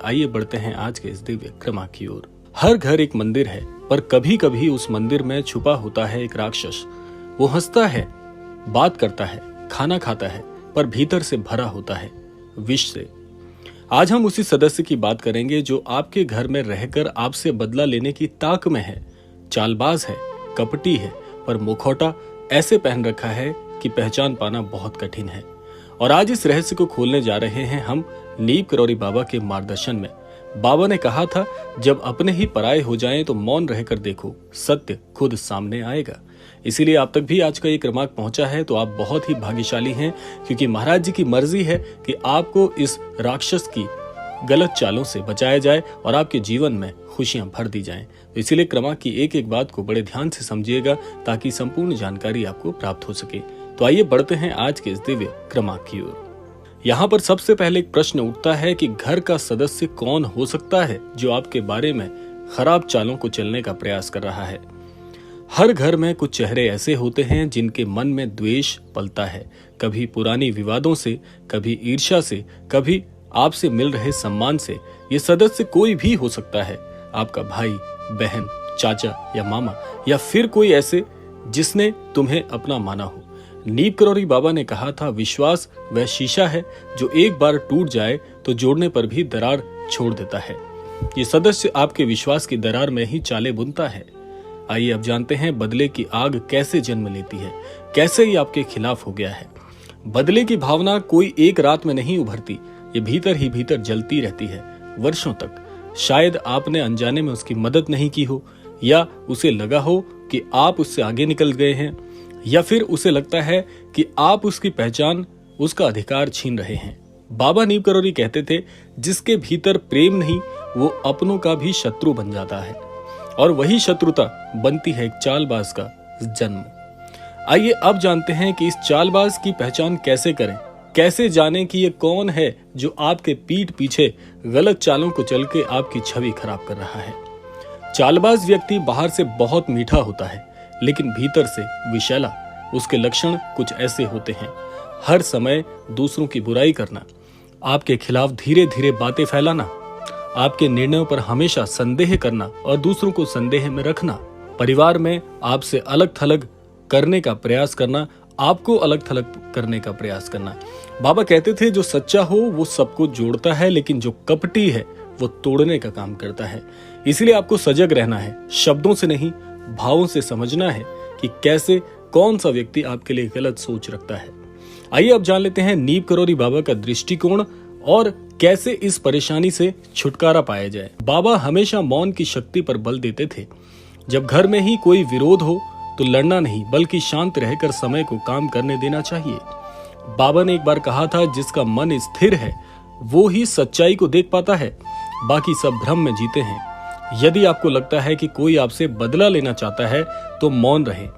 आइए बढ़ते हैं आज के इस दिव्य क्रम की ओर। हर घर एक मंदिर है, पर कभी कभी उस मंदिर में छुपा होता है एक राक्षस। वो हंसता है, बात करता है, खाना खाता है, पर भीतर से भरा होता है विष से। आज हम उसी सदस्य की बात करेंगे जो आपके घर में रहकर आपसे बदला लेने की ताक में है। चालबाज है, कपटी है, पर मुखौटा ऐसे पहन रखा है कि पहचान पाना बहुत कठिन है। और आज इस रहस्य को खोलने जा रहे हैं हम नीम करौरी बाबा के मार्गदर्शन में। बाबा ने कहा था, जब अपने ही पराये हो जाएं तो मौन रहकर देखो, सत्य खुद सामने आएगा। इसीलिए आप तक भी आज का ये क्रमांक पहुंचा है तो आप बहुत ही भाग्यशाली हैं, क्योंकि महाराज जी की मर्जी है कि आपको इस राक्षस की गलत चालों से बचाया जाए और आपके जीवन में खुशियां भर दी जाएं। तो इसीलिए क्रमांक की एक एक बात को बड़े ध्यान से समझिएगा ताकि संपूर्ण जानकारी आपको प्राप्त हो सके। तो आइए बढ़ते हैं आज के इस दिव्य क्रमांक की ओर। यहाँ पर सबसे पहले एक प्रश्न उठता है कि घर का सदस्य कौन हो सकता है जो आपके बारे में खराब चालों को चलने का प्रयास कर रहा है। हर घर में कुछ चेहरे ऐसे होते हैं जिनके मन में द्वेष पलता है, कभी पुरानी विवादों से, कभी ईर्ष्या से, कभी आपसे मिल रहे सम्मान से। ये सदस्य कोई भी हो सकता है, आपका भाई, बहन, चाचा या मामा, या फिर कोई ऐसे जिसने तुम्हें अपना माना हो। नीम करौरी बाबा ने कहा था, विश्वास वह शीशा है जो एक बार टूट जाए तो जोड़ने पर भी दरार छोड़ देता है। ये सदस्य आपके विश्वास की दरार में ही चाले बुनता है। आइए अब जानते हैं बदले की आग कैसे जन्म लेती है, कैसे ये आपके खिलाफ हो गया है। बदले की भावना कोई एक रात में नहीं उभरती, ये भीतर ही भीतर जलती रहती है वर्षों तक। शायद आपने अनजाने में उसकी मदद नहीं की हो, या उसे लगा हो कि आप उससे आगे निकल गए हैं, या फिर उसे लगता है कि आप उसकी पहचान, उसका अधिकार छीन रहे हैं। बाबा नीम करौरी कहते थे, जिसके भीतर प्रेम नहीं वो अपनों का भी शत्रु बन जाता है, और वही शत्रुता बनती है एक चालबाज का जन्म। आइए अब जानते हैं कि इस चालबाज की पहचान कैसे करें, कैसे जानें कि ये कौन है जो आपके पीठ पीछे गलत चालों को चल के आपकी छवि खराब कर रहा है। चालबाज व्यक्ति बाहर से बहुत मीठा होता है, लेकिन भीतर से विषैला। उसके लक्षण कुछ ऐसे होते हैं, हर समय दूसरों की बुराई करना, आपके खिलाफ धीरे धीरे बातें फैलाना, आपके निर्णयों पर हमेशा संदेह करना और दूसरों को संदेह में रखना, परिवार में आपसे अलग थलग करने का प्रयास करना, आपको अलग थलग करने का प्रयास करना। बाबा कहते थे, जो सच्चा हो वो सबको जोड़ता है, लेकिन जो कपटी है वो तोड़ने का काम करता है। इसलिए आपको सजग रहना है, शब्दों से नहीं भावों से समझना है कि कैसे कौन सा व्यक्ति आपके लिए गलत सोच रखता है। आइए अब जान लेते हैं नीम करौरी बाबा का दृष्टिकोण और कैसे इस परेशानी से छुटकारा पाया जाए। बाबा हमेशा मौन की शक्ति पर बल देते थे। जब घर में ही कोई विरोध हो तो लड़ना नहीं, बल्कि शांत रहकर समय को काम करने देना चाहिए। बाबा ने एक बार कहा था, जिसका मन स्थिर है वो ही सच्चाई को देख पाता है, बाकी सब भ्रम में जीते हैं। यदि आपको लगता है कि कोई आपसे बदला लेना चाहता है तो मौन रहें,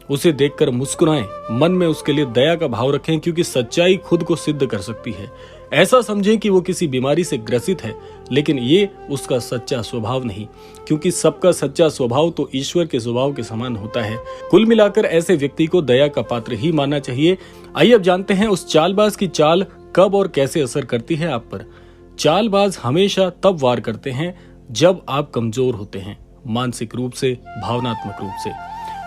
उसे देखकर मुस्कुराएं, मन में उसके लिए दया का भाव रखें, क्योंकि सच्चाई खुद को सिद्ध कर सकती है। ऐसा समझें कि वो किसी बीमारी से ग्रसित है, लेकिन ये उसका सच्चा स्वभाव नहीं, क्योंकि सबका सच्चा स्वभाव तो ईश्वर के स्वभाव के समान होता है। कुल मिलाकर ऐसे व्यक्ति को दया का पात्र ही मानना चाहिए। आइए अब जानते हैं उस चालबाज की चाल कब और कैसे असर करती है आप पर। चालबाज हमेशा तब वार करते हैं जब आप कमजोर होते हैं, मानसिक रूप से, भावनात्मक रूप से,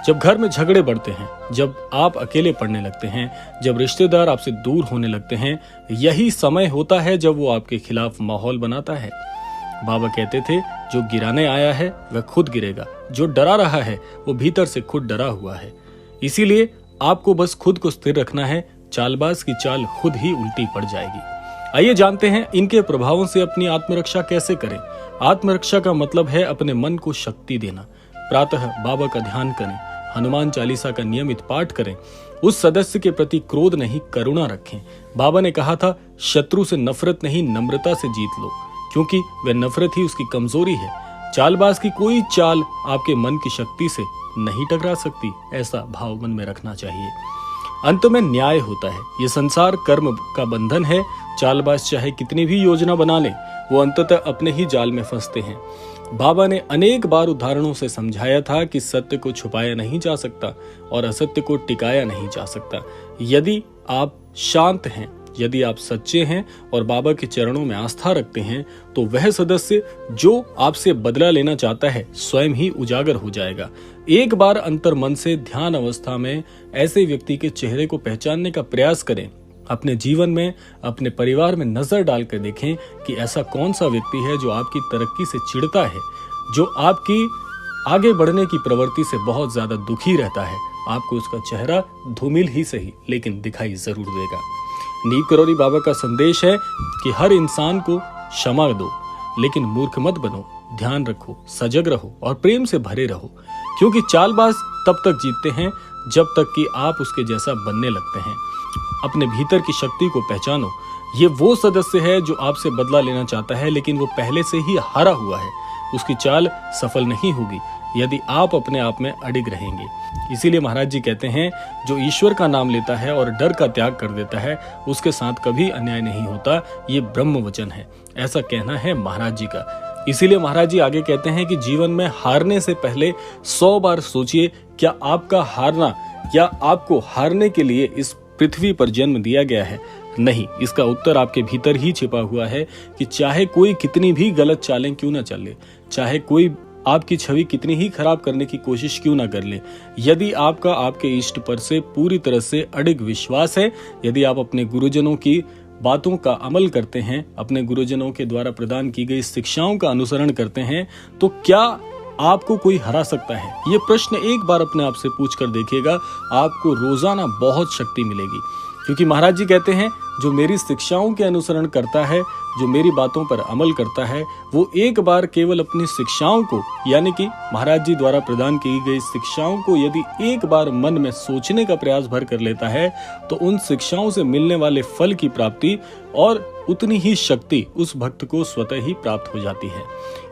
जब घर में झगड़े बढ़ते हैं, जब आप अकेले पड़ने लगते हैं, जब रिश्तेदार आपसे दूर होने लगते हैं। यही समय होता है जब वो आपके खिलाफ माहौल बनाता है। बाबा कहते थे, जो गिराने आया है वह खुद गिरेगा, जो डरा रहा है वो भीतर से खुद डरा हुआ है। इसीलिए आपको बस खुद को स्थिर रखना है, चालबाज की चाल खुद ही उल्टी पड़ जाएगी। आइए जानते हैं इनके प्रभावों से अपनी आत्मरक्षा कैसे करें। आत्मरक्षा का मतलब है अपने मन को शक्ति देना। प्रातः बाबा का ध्यान करें, हनुमान चालीसा का नियमित पाठ करें, उस सदस्य के प्रति क्रोध नहीं करुणा रखें। बाबा ने कहा था, शत्रु से नफरत नहीं नम्रता से जीत लो, क्योंकि वह नफरत ही उसकी कमजोरी है। चालबाज की कोई चाल आपके मन की शक्ति से नहीं टकरा सकती, ऐसा भाव मन में रखना चाहिए। अंत में न्याय होता है, ये संसार कर्म का बंधन है। चालबाज चाहे कितनी भी योजना बना ले, वो अंततः अपने ही जाल में फंसते हैं। बाबा ने अनेक बार उदाहरणों से समझाया था कि सत्य को छुपाया नहीं जा सकता और असत्य को टिकाया नहीं जा सकता। यदि आप शांत हैं यदि आप सच्चे हैं और बाबा के चरणों में आस्था रखते हैं तो वह सदस्य जो आपसे बदला लेना चाहता है स्वयं ही उजागर हो जाएगा। एक बार अंतर मन से ध्यान अवस्था में ऐसे व्यक्ति के चेहरे को पहचानने का प्रयास करें। अपने जीवन में, अपने परिवार में नजर डालकर देखें कि ऐसा कौन सा व्यक्ति है जो आपकी तरक्की से चिढ़ता है, जो आपकी आगे बढ़ने की प्रवृत्ति से बहुत ज्यादा दुखी रहता है। आपको उसका चेहरा धूमिल ही सही लेकिन दिखाई जरूर देगा। नीम करौरी बाबा का संदेश है कि हर इंसान को क्षमा दो, लेकिन मूर्ख मत बनो। ध्यान रखो, सजग रहो और प्रेम से भरे रहो, क्योंकि चालबाज तब तक जीतते हैं जब तक कि आप उसके जैसा बनने लगते हैं। अपने भीतर की शक्ति को पहचानो। ये वो सदस्य है जो आपसे बदला लेना चाहता है, लेकिन वो पहले से ही हारा हुआ है। उसकी चाल सफल नहीं होगी यदि आप अपने आप में अडिग रहेंगे। इसीलिए महाराज जी कहते हैं, जो ईश्वर का नाम लेता है और डर का त्याग कर देता है, उसके साथ कभी अन्याय नहीं होता। ये ब्रह्म वचन है, ऐसा कहना है महाराज जी का। इसीलिए महाराज जी आगे कहते हैं कि जीवन में हारने से पहले 100 बार सोचिए, क्या आपका हारना या आपको हारने के लिए इस पृथ्वी पर जन्म दिया गया है? नहीं, इसका उत्तर आपके भीतर ही छिपा हुआ है कि चाहे कोई कितनी भी गलत चालें क्यों ना चले, चाहे कोई आपकी छवि कितनी ही खराब करने की कोशिश क्यों ना कर ले, यदि आपका आपके इष्ट पर से पूरी तरह से अडिग विश्वास है, यदि आप अपने गुरुजनों की बातों का अमल करते हैं, अपने गुरुजनों के द्वारा प्रदान की गई शिक्षाओं का अनुसरण करते हैं, तो क्या आपको कोई हरा सकता है? ये प्रश्न एक बार अपने आप से पूछ कर देखिएगा, आपको रोजाना बहुत शक्ति मिलेगी। क्योंकि महाराज जी कहते हैं, जो मेरी शिक्षाओं के अनुसरण करता है, जो मेरी बातों पर अमल करता है, वो एक बार केवल अपनी शिक्षाओं को, यानी कि महाराज जी द्वारा प्रदान की गई शिक्षाओं को यदि एक बार मन में सोचने का प्रयास भर कर लेता है, तो उन शिक्षाओं से मिलने वाले फल की प्राप्ति और उतनी ही शक्ति उस भक्त को स्वतः ही प्राप्त हो जाती है।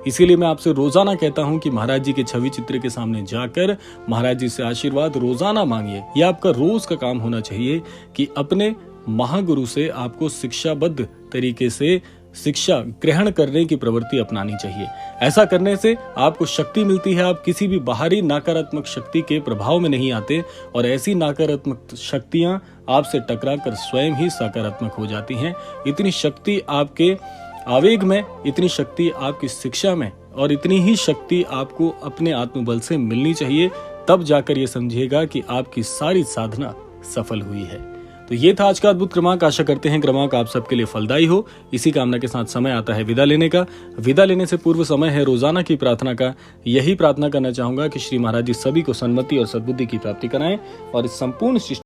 इसीलिए मैं आपसे रोजाना कहता हूं कि महाराज जी के छवि चित्र के सामने जाकर महाराज जी से आशीर्वाद रोजाना मांगिए। यह आपका रोज का काम होना चाहिए कि अपने महागुरु से आपको शिक्षाबद्ध तरीके से शिक्षा ग्रहण करने की प्रवृत्ति अपनानी चाहिए। ऐसा करने से आपको शक्ति मिलती है, आप किसी भी बाहरी नकारात्मक शक्ति के प्रभाव में नहीं आते और ऐसी नकारात्मक शक्तियां आपसे टकराकर स्वयं ही सकारात्मक हो जाती हैं। इतनी शक्ति आपके आवेग में, इतनी शक्ति आपकी शिक्षा में और इतनी ही शक्ति आपको अपने आत्मबल से मिलनी चाहिए, तब जाकर ये समझिएगा कि आपकी सारी साधना सफल हुई है। तो ये था आज का अद्भुत क्रमांक। आशा करते हैं क्रमांक आप सबके लिए फलदायी हो। इसी कामना के साथ समय आता है विदा लेने का। विदा लेने से पूर्व समय है रोजाना की प्रार्थना का। यही प्रार्थना करना चाहूंगा कि श्री महाराज जी सभी को सन्मति और सद्बुद्धि की प्राप्ति कराएं और इस संपूर्ण